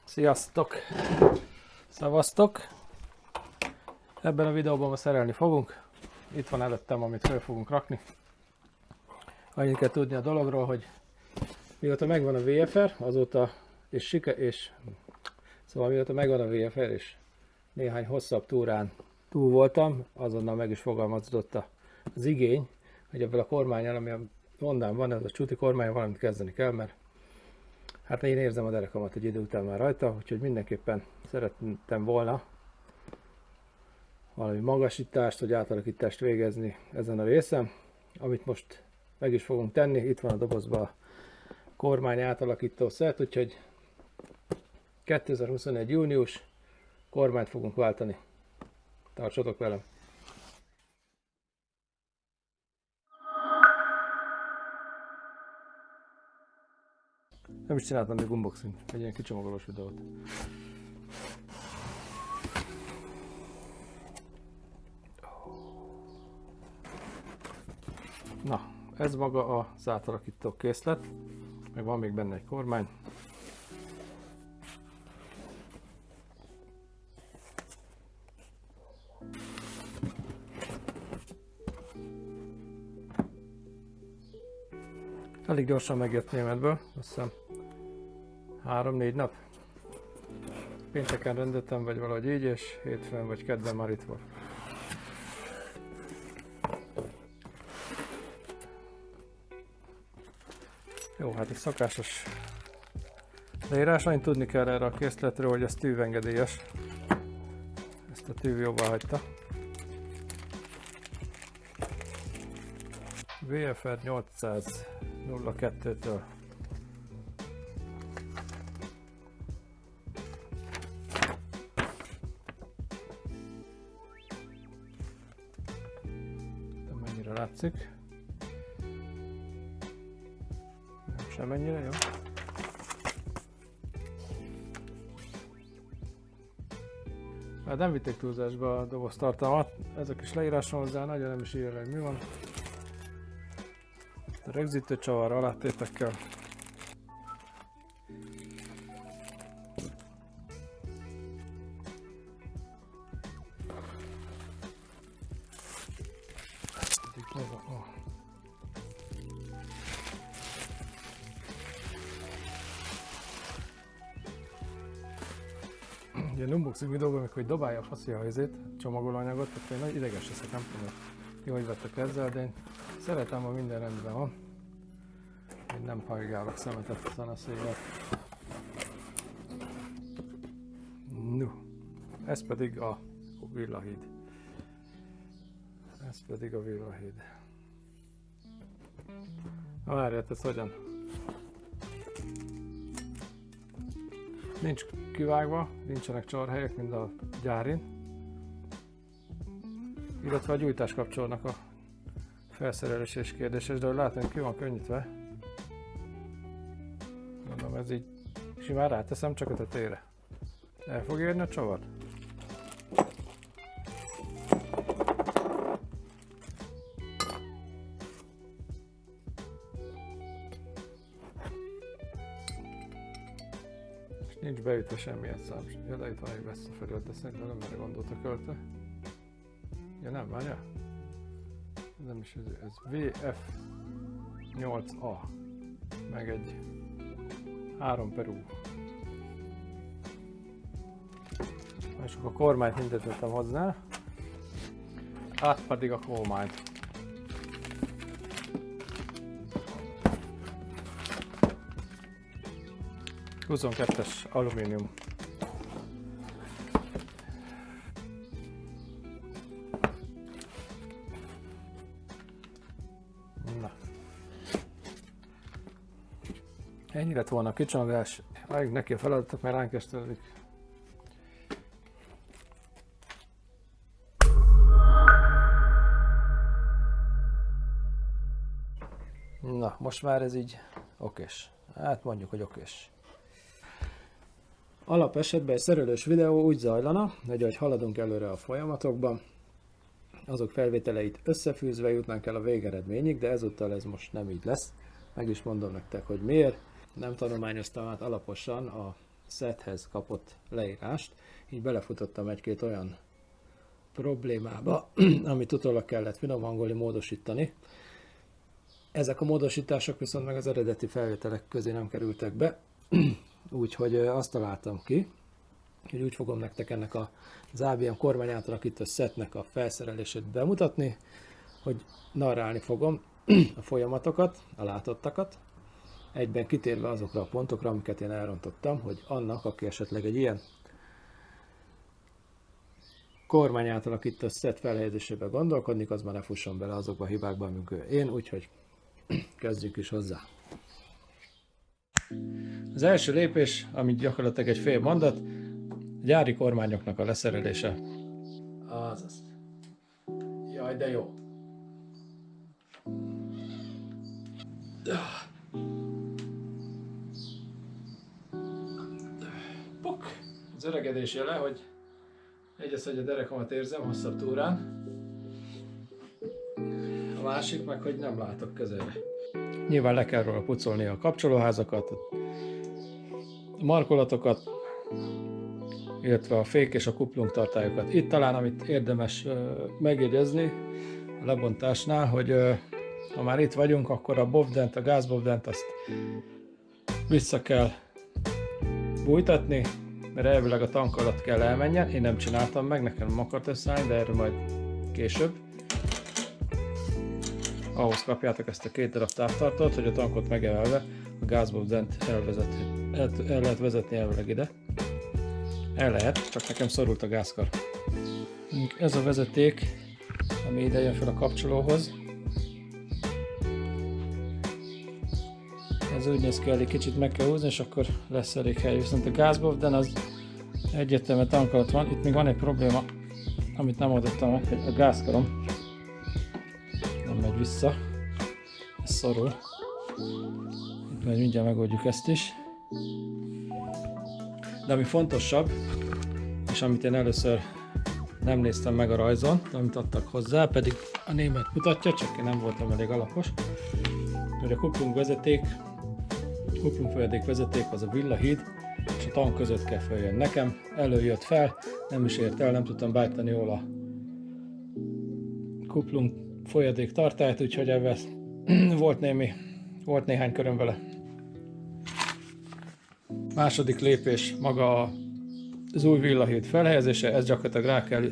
Sziasztok! Szevasztok! Ebben a videóban ma szerelni fogunk. Itt van előttem, amit fel fogunk rakni. Annyit kell tudni a dologról, hogy mióta megvan a VFR, azóta mióta megvan a VFR és néhány hosszabb túrán túl voltam, azonnal meg is fogalmazódott az igény, hogy ebből a kormánnyal, ami a Hondán van, ez a csúti kormány, valamit kezdeni kell, mert hát én érzem a derekamat egy idő után már rajta, úgyhogy mindenképpen szerettem volna valami magasítást vagy átalakítást végezni ezen a részen, amit most meg is fogunk tenni. Itt van a dobozban a kormány átalakító szert, úgyhogy 2021. június kormányt fogunk váltani. Tartsatok velem! Nem is csináltam még unboxing, egy ilyen kicsomagolós videót. Na, ez maga az átalakító készlet, meg van még benne egy kormány. Elég gyorsan megjött németből, azt hiszem 3-4 nap. Pénteken rendeltem, vagy valahogy így, és hétfőn vagy kedden már itt volt. Jó, hát egy szokásos leírás, annyit tudni kell erre a készletről, hogy ez tűvengedélyes. Ezt a tűv jóvá hagyta. VFR 800 02-től. Mennyire látszik? Nem semennyire, jó? Hát nem vitték túlzásba a doboztartalmat, ez a kis leírás van hozzá, nagyon nem is írja, hogy mi van. A rögzítő csavar alátétekkel. Ilyen unboxing videóban, amikor dobálja a faszi a helyzét, csomagolóanyagot, akkor én nagy ideges leszek, nem tudom, ti hogy vettek ezzel, de én szeretem, ha minden rendben van. Én nem hajgálok szemetet a szanaszével. No, ez pedig a villahíd. Ez pedig a villahíd. Na várját, ez hogyan? Nincs kivágva, nincsenek csavarhelyek, mint a gyárin. Illetve a gyújtás kapcsolnak a felszerelés és kérdéses, de hogy látom, ki van könnyítve. Mondom, ez így simán ráteszem csak a tetejére. El fog érni a csavar? És nincs beütve semmilyen szám. Ja, de itt van egy visszafelől, de szerintem nem erre gondolt a költő. Ja nem, várjál? Nem is ez VF8A, meg egy 3/U. És akkor a kormányt mindent tettem hozzá, át pedig a kormányt. Es alumínium. Ennyi lett volna a kicsomagolás, vágjunk neki a feladatok, mert ránk estelik. Na, most már ez így okés. Hát mondjuk, hogy okés. Alapesetben egy szerelős videó úgy zajlana, hogy ahogy haladunk előre a folyamatokban, azok felvételeit összefűzve jutnánk el a végeredményig, de ezúttal ez most nem így lesz. Meg is mondom nektek, hogy miért. Nem tanulmányoztam át alaposan a sethez kapott leírást, így belefutottam egy-két olyan problémába, amit utólag kellett finom hangolni, módosítani. Ezek a módosítások viszont meg az eredeti felvételek közé nem kerültek be, úgyhogy azt találtam ki, hogy úgy fogom nektek ennek az ABM kormány átalakító setnek a felszerelését bemutatni, hogy narrálni fogom a folyamatokat, a látottakat, egyben kitérve azokra a pontokra, amiket én elrontottam, hogy annak, aki esetleg egy ilyen kormány átalakító set felhelyezésébe gondolkodnik, az már ne fusson bele azokba a hibákba, amikor én, úgyhogy kezdjük is hozzá. Az első lépés, amit gyakorlatilag egy fél mondat, a gyári kormányoknak a leszerelése. Azaz. Jaj, de jó. Puk! Az öregedés jele, hogy egyrészt, hogy a derekamat érzem hosszabb túrán, a másik meg, hogy nem látok közelre. Nyilván le kell róla pucolni a kapcsolóházakat, a markolatokat, illetve a fék és a kuplung tartályokat. Itt talán, amit érdemes megjegyezni a lebontásnál, hogy ha már itt vagyunk, akkor a bovdent, a gázbovdent azt vissza kell bújtatni, mert elvileg a tank alatt kell elmenjen. Én nem csináltam meg, nekem nem akart összeállni, de erről majd később. Ahhoz kapjátok ezt a 2 darab távtartót, hogy a tankot megemelve a gázbovdent el lehet vezetni elvileg ide. El lehet, csak nekem szorult a gázkar. Ez a vezeték, ami ide jön fel a kapcsolóhoz. Ez úgy néz ki, elég kicsit meg kell húzni, és akkor lesz elég hely. Viszont a gázbovden az egyértelműen tank alatt van. Itt még van egy probléma, amit nem oldottam meg, hogy a gázkarom nem megy vissza. Ez szorul. Itt majd mindjárt megoldjuk ezt is. De ami fontosabb, és amit én először nem néztem meg a rajzon, amit adtak hozzá, pedig a német mutatja, csak én nem voltam elég alapos, hogy a kuplung folyadék vezeték az a villahíd és a tank között kell följön. Nekem előjött fel, nem is ért el, nem tudtam beállítani jól a kuplung folyadék tartályt, úgyhogy ebben volt néhány köröm vele. Második lépés maga az új villahíd felhelyezése, ezt gyakorlatilag rá kell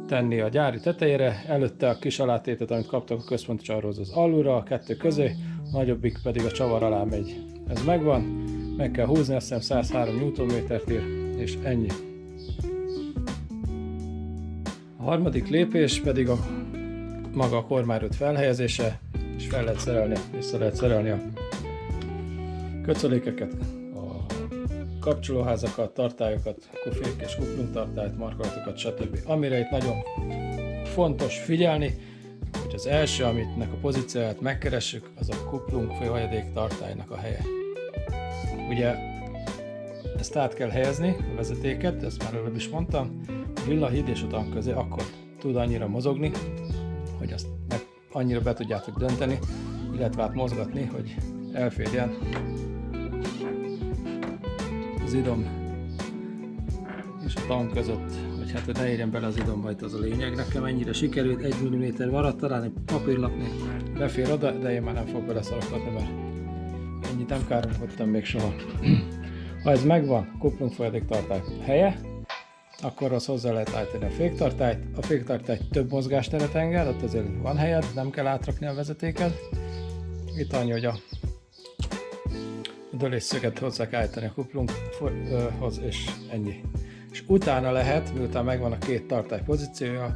tenni a gyári tetejére, előtte a kis alátétet, amit kaptak a központi csavarhoz, az alulra, a 2 közé, a nagyobbik pedig a csavar alá megy. Ez megvan, meg kell húzni, azt hiszem 103 Nm-t ír, és ennyi. A harmadik lépés pedig maga a kormányrőd felhelyezése, és vissza lehet szerelni a köcölékeket, a kapcsolóházakat, tartályokat, fék és kuplung tartályt, markolatokat, stb. Amire itt nagyon fontos figyelni, hogy az első, amitnek a pozícióját megkeressük, az a kuplung folyadék tartálynak a helye. Ugye ezt át kell helyezni, a vezetéket, ezt már előbb is mondtam, a villahíd és a tank közé, akkor tud annyira mozogni, hogy azt annyira be tudjátok dönteni, illetve át mozgatni, hogy elférjen az idom és a tank között, vagy hát hogy ne érjen bele az idomba, itt az a lényeg. Nekem ennyire sikerült, 1 mm maradt, talán egy papírlapni befér oda, de én már nem fog bele szarakodni, mert ennyit nem káromkodtam még soha. Ha ez megvan, kuplung folyadék tartály helye, akkor az hozzá lehet állítani a féktartályt. A féktartály több mozgásteret enged, ott azért van helyed, nem kell átrakni a vezetéket. Itt annyi, hogy a dölésszöget hozzá kell állítani a kuplunghoz, és ennyi. És utána lehet, miután megvan a 2 tartály pozíciója, a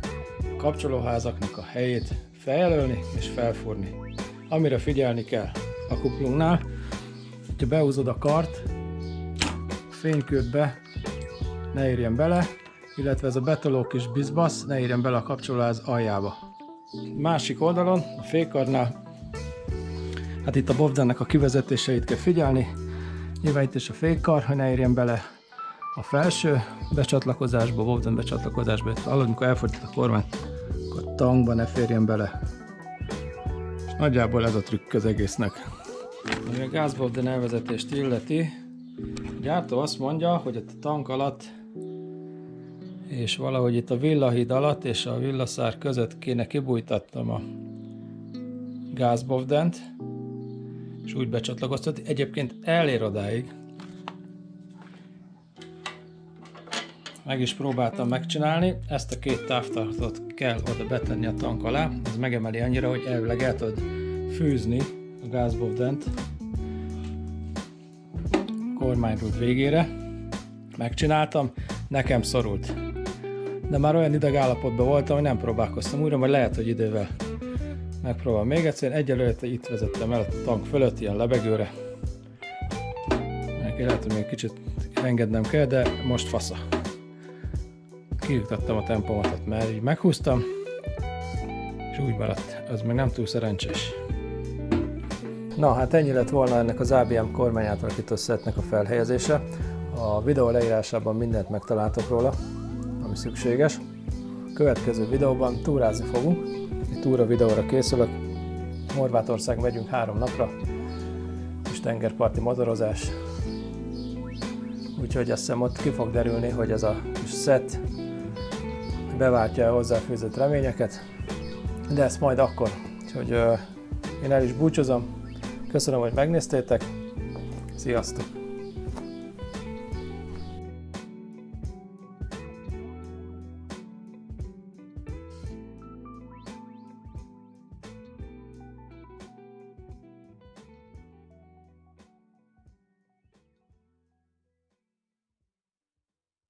kapcsolóházaknak a helyét feljelölni és felfúrni. Amire figyelni kell a kuplungnál, hogyha behúzod a kart, a fénykőbe ne érjen bele, illetve ez a betoló kis bizbasz ne érjen bele a kapcsolóház aljába. Másik oldalon, a fékkarnál, hát itt a bovdennek a kivezetéseit kell figyelni. Nyilván itt is a fékkar, hogy ne érjen bele a felső becsatlakozásba, a bovden becsatlakozásba, amikor elfordít a kormányt, akkor a tankba ne férjen bele. És nagyjából ez a trükk az egésznek. Ami a gázbovden elvezetést illeti, gyártó azt mondja, hogy a tank alatt és valahogy itt a villahíd alatt és a villaszár között kéne kibújtatnom a gázbovdent, és úgy becsatlakoztatni. Egyébként elér odáig. Meg is próbáltam megcsinálni, ezt a két távtartót kell oda betenni a tank alá, ez megemeli annyira, hogy elvileg el tudod fűzni a gázbovdent kormányrúd végére. Megcsináltam, nekem szorult. De már olyan ideg állapotban voltam, hogy nem próbálkoztam újra, majd lehet, hogy idővel megpróbálom még egyszer. Egyelőre itt vezettem el a tank fölött, ilyen lebegőre. Lehet, hogy még kicsit engednem kell, de most fasza. Kiütöttem a tempomatot, mert így meghúztam, és úgy maradt. Ez meg nem túl szerencsés. Na, hát ennyi lett volna ennek az ABM kormányátalakító szettnek a felhelyezése. A videó leírásában mindent megtaláltok róla, ami szükséges. A következő videóban túrázni fogunk. Egy túra videóra készülök. Horvátország megyünk 3 napra, és tengerparti motorozás. Úgyhogy azt hiszem ott ki fog derülni, hogy ez a kis szett beváltja a hozzáfűzött reményeket. De ezt majd akkor. Úgyhogy én el is búcsúzom. Köszönöm, hogy megnéztétek. Sziasztok!